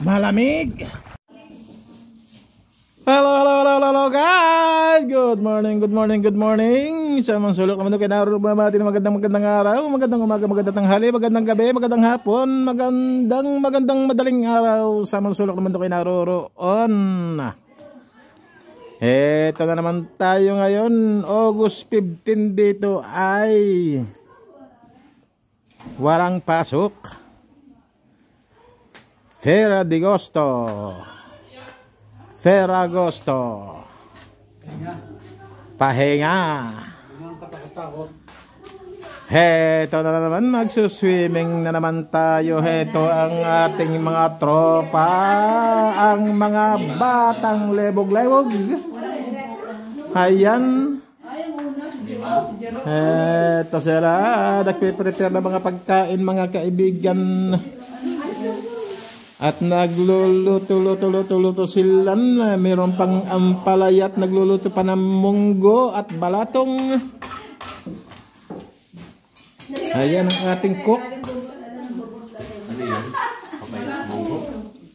Malamig. Hello guys. Good morning. Sa mga sulok naman doon kinarumamati na magandang araw, magandang umaga, magandang tanghali, magandang gabi, magandang hapon, magandang madaling araw sa mga sulok naman doon kinaroroon. Eto na naman tayo ngayon, August 15 dito ay walang pasok. Ferragosto. Pahinga. Heto na naman, magsuswimming na naman tayo. Heto ang ating mga tropa, ang mga batang lebog-lebog. Ayan. Heto sila, nagpiprepare na mga pagkain, mga kaibigan. At nagluluto sila. Meron pang ampalaya at nagluluto pa ng munggo at balatong. Ayan ang ating cook.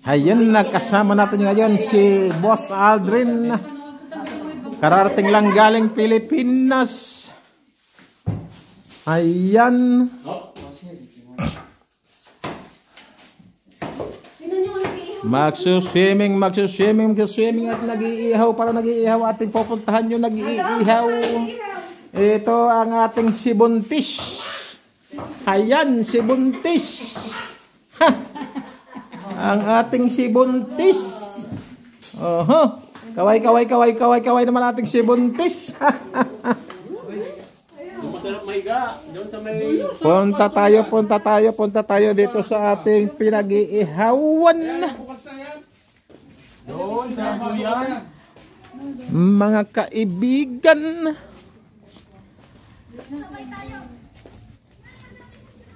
Ayan, nakasama natin ngayon si Boss Aldrin. Kararating lang galing Pilipinas. Ayan. Magsuswimming at nag-iihaw. Para nag-iihaw ating pupuntahan yung nag-iihaw. Ito ang ating sibuntis. Ayan, sibuntis. Ang ating sibuntis. Oho. Kaway naman ating sibuntis. Punta tayo dito sa ating pinag-iihawan. Mga kaibigan.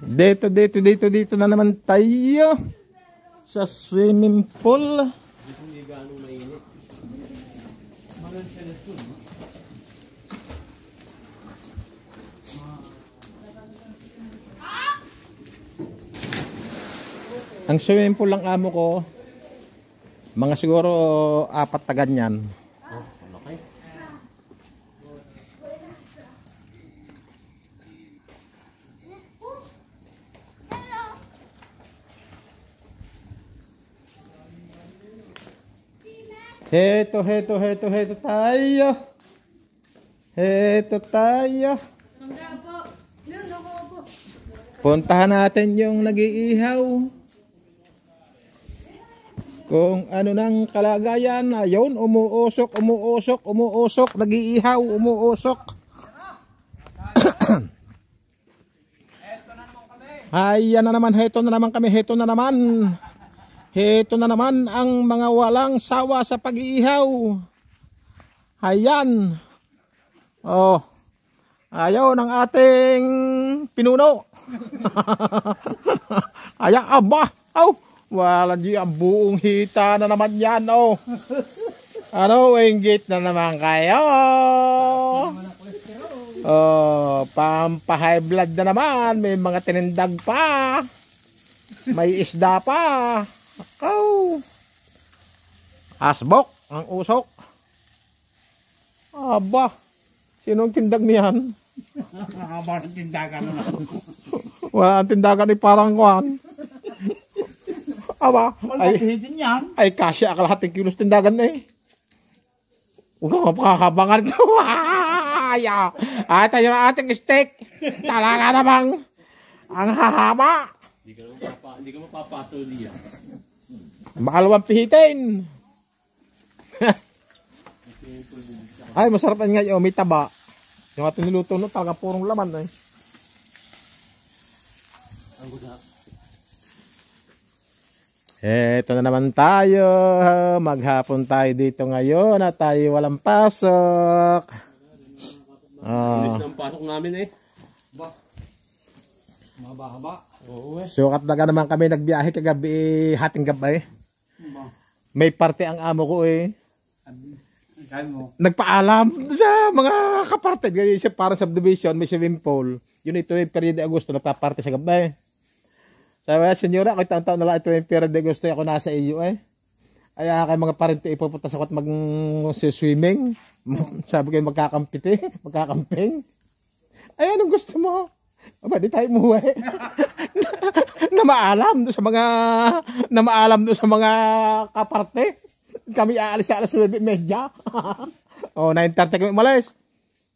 Dito na naman tayo sa swimming pool. Ang swimming pool lang amo ko, mga siguro 4 na ganyan. Heto tayo. Puntahan natin yung nag-iihaw. Kung ano nang kalagayan, ayun, umuusok, nag-iihaw, umuusok. Ayan na naman, heto na naman ang mga walang sawa sa pag-iihaw. Ayan. Oh. Ayaw ng ating pinuno. Ayan, aba. Oh. Wala di ang buong hita na naman yan, oh. Ano, inggit na naman kayo. Oh, pampa-high blood na naman. May mga tinindag pa. May isda pa. Akaw. Asbok ang usok. Aba. Sinong tindag niyan? Aba ng tindagan na. Wala ang tindagan ni parang kuhan. Aba, ay kasya kalahating kilos tindagan na eh. Huwag ka mapakabangan ko. Yeah. At ayun ang ating steak. Talaga namang ang hahaba. Hindi ka mapapaso diyan. Makalawang pihitin. Ay, masarap yan nga yung may taba. Yung ating niluto no, talaga purong laman eh. Eto na naman tayo. Maghapon tayo dito ngayon at tayo walang pasok. Bilis ng pasok namin eh. Mahaba-haba. Oo eh. Sukat na ka naman kami nagbiyahe kagabi, hating gabay. May parte ang amo ko eh. Sabi mo. Nagpaalam sa mga kaparte. Ganyan siya parang subdivision, may swimming pool. Yun ito yung period de Agosto, nagpaparte sa gabay. Sabi niya, senyora, ako taon-taon na lang ito yung period de Agosto, ako nasa iyo eh. Ay, kay mga parente ipupunta sa kot mag-swimming. Sabi kayo magkakamping. Ay, anong gusto mo? Aba, di tayo umuwi. na maalam doon sa mga kaparte. Kami aalis sa alas 9:30. Oh, 9:30 kami umalis.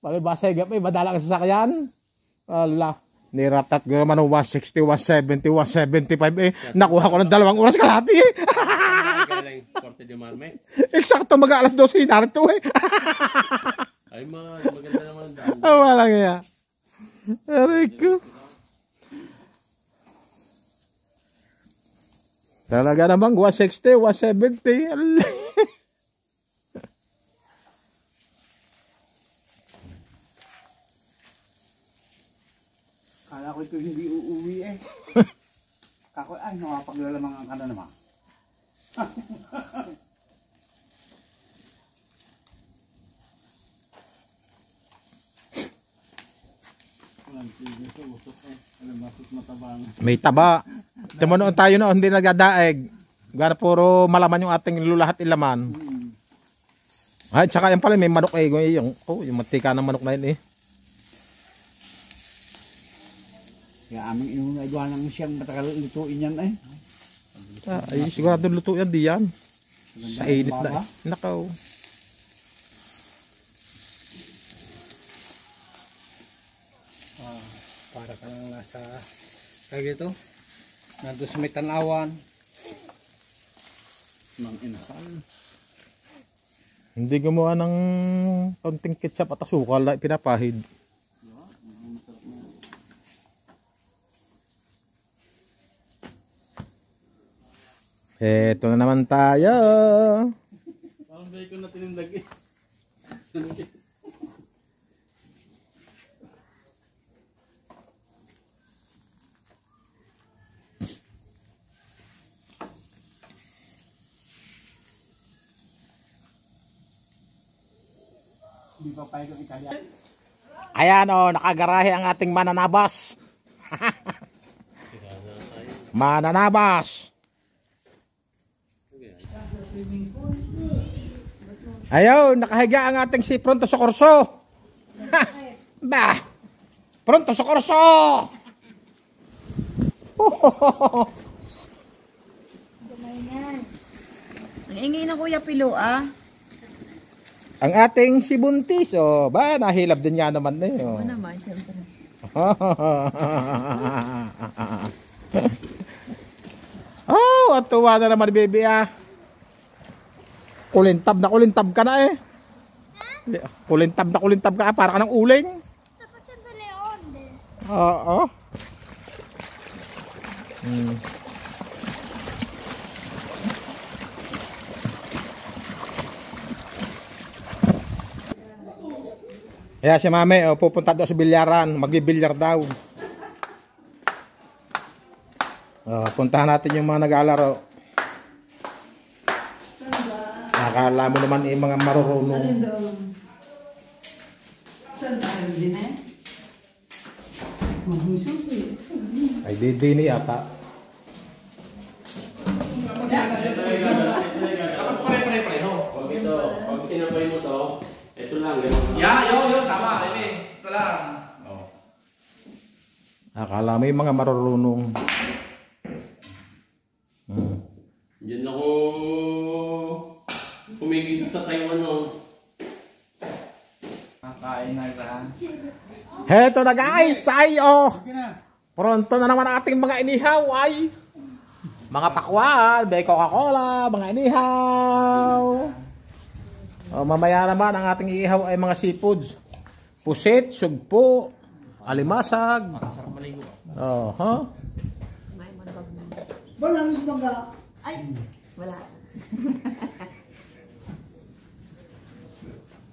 Palibasay gabi, madala ka sa sasakyan. Ala, niratat ko naman ng 160, 170, 175 eh. Nakuha ko ng 2 oras kalahati eh. Eksakto mag-aalas 12 narito eh. Ay maganda naman daan. Oh, walang iya. Aray ko. Talaga namang 160, 170. Kala ko ito hindi uuwi eh. Kako ay nakapaglalamang ka na naman. May taba. Timo noon tayo noon, hindi nagdadaeg. Gara puro malaman yung ating lulahat ilaman. Ay, tsaka yan pala may manok eh. Yung matika ng manok na yun eh. Kaya aming inunagawa ng siyang matagal lutuin yan eh. Ay, sigurado luto yan di yan. Sa init na eh. Nakaw. Para ka lang nasa kaya ito. Nandun sa may tanawan. Nang inasal. Hindi gumawa ng konting ketchup at asukal na pinapahid. Eto na naman tayo. Parang bacon na tinindag eh. Hindi pa pa ikaw Italia. Ayan o, nakagarahe ang ating mananabas. Mananabas. Ayaw, nakahiga ang ating si Pronto Socorso. Bah! Pronto Socorso! Ang ingay ng Kuya Pilo ah. Ang ating si Buntis, oh, ba, nahilab din nga naman eh. Oh. Oo naman, siyempre. Oh, at tuwa na naman, baby ah. Kulintab ka na eh. Kulintab ka, para ka ng uling. Oo. Kaya si mami, oh, pupunta daw sa bilyaran, magbibilyar daw. Puntahan natin yung mga nag-aalaro. Nakala mo naman yung mga marurunong. Ay, di ata. Dapat pare-pareho. Pag ito, pag sinabay mo to, ito lang. Yo, tama. Ito lang. Akala mo yung mga marurunong. Diyan ako kumikita sa Taiwan no. Kain na ka. Heto na guys, ay pronto na naman ang ating mga inihaw ay mga pakwan, may Coca-Cola, mga inihaw. Mamaya naman ang ating ihaw ay mga seafoods. Pusit, sugpo, alimasag. Walang mga. Ay, wala.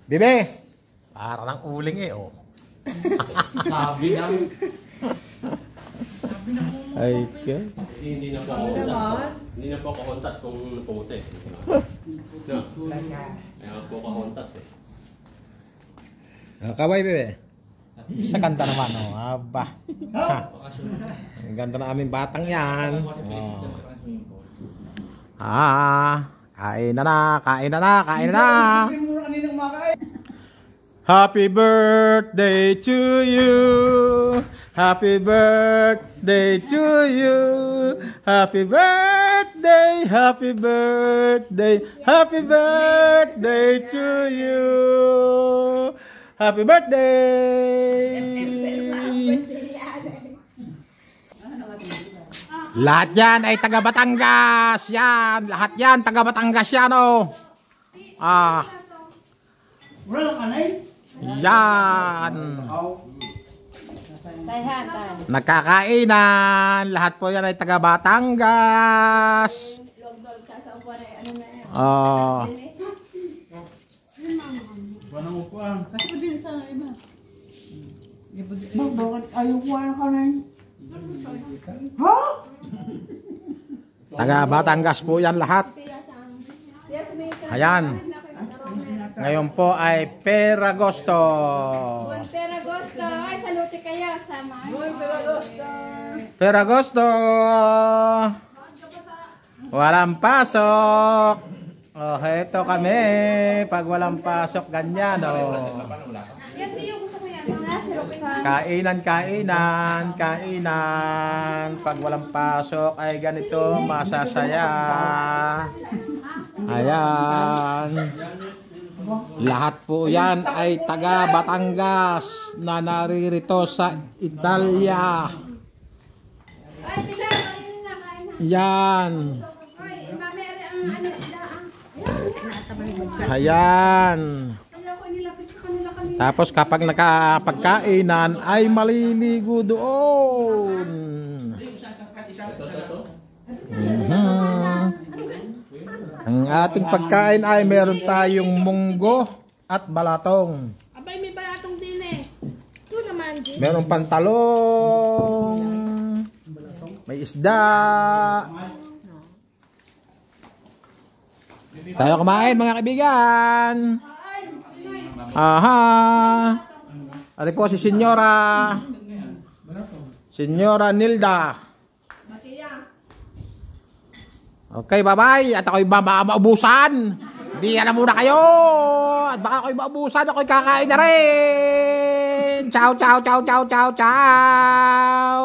Bibe, para ng uling Sabi na. Ay, okay. Hindi na po ako hontas. Hindi na po ako hontas kung napunta eh. No. Kaya po ako hontas eh. Kabay, Bibe. Sa ganda naman, aba. Ang ganda na aming batang yan. Kain na na, kain na na, kain na na. Happy birthday to you. Happy birthday to you. Happy birthday, happy birthday, happy birthday to you. Happy birthday. Lahat yan ay taga Batangas. Yan, lahat yan taga Batangas yan Walang kanay? Yan. Nagkakainan. Lahat po yan ay taga Batangas. Walang upuan. Kasi po din sa iba. Bakit ayaw ko ang kanay? Ha? Taga Batangas po yan lahat. Ayan. Ngayon po ay Peragosto. Peragosto. Ay, saluti kayo sa mga. Peragosto. Walang pasok. Heto kami. Pag walang pasok, ganyan Kainan, kainan, kainan. Pag walang pasok ay ganito, masasaya. Ayan. Lahat po yan ay taga Batangas na naririto sa Italia. Yan. Ayan. Tapos kapag nakapagkainan ay maliligo doon. Ang ating pagkain ay meron tayong munggo at balatong. Abay, may balatong din eh. Ito naman, Jim. Meron pantalong. May isda. Tayo kumain mga kaibigan. Aha. Ano po si Senyora Nilda. Okay, bye-bye. At ako'y maubusan. Hindi na muna kayo. At baka ako'y maubusan, ako'y kakain na rin. Ciao, ciao, ciao, ciao, ciao, ciao.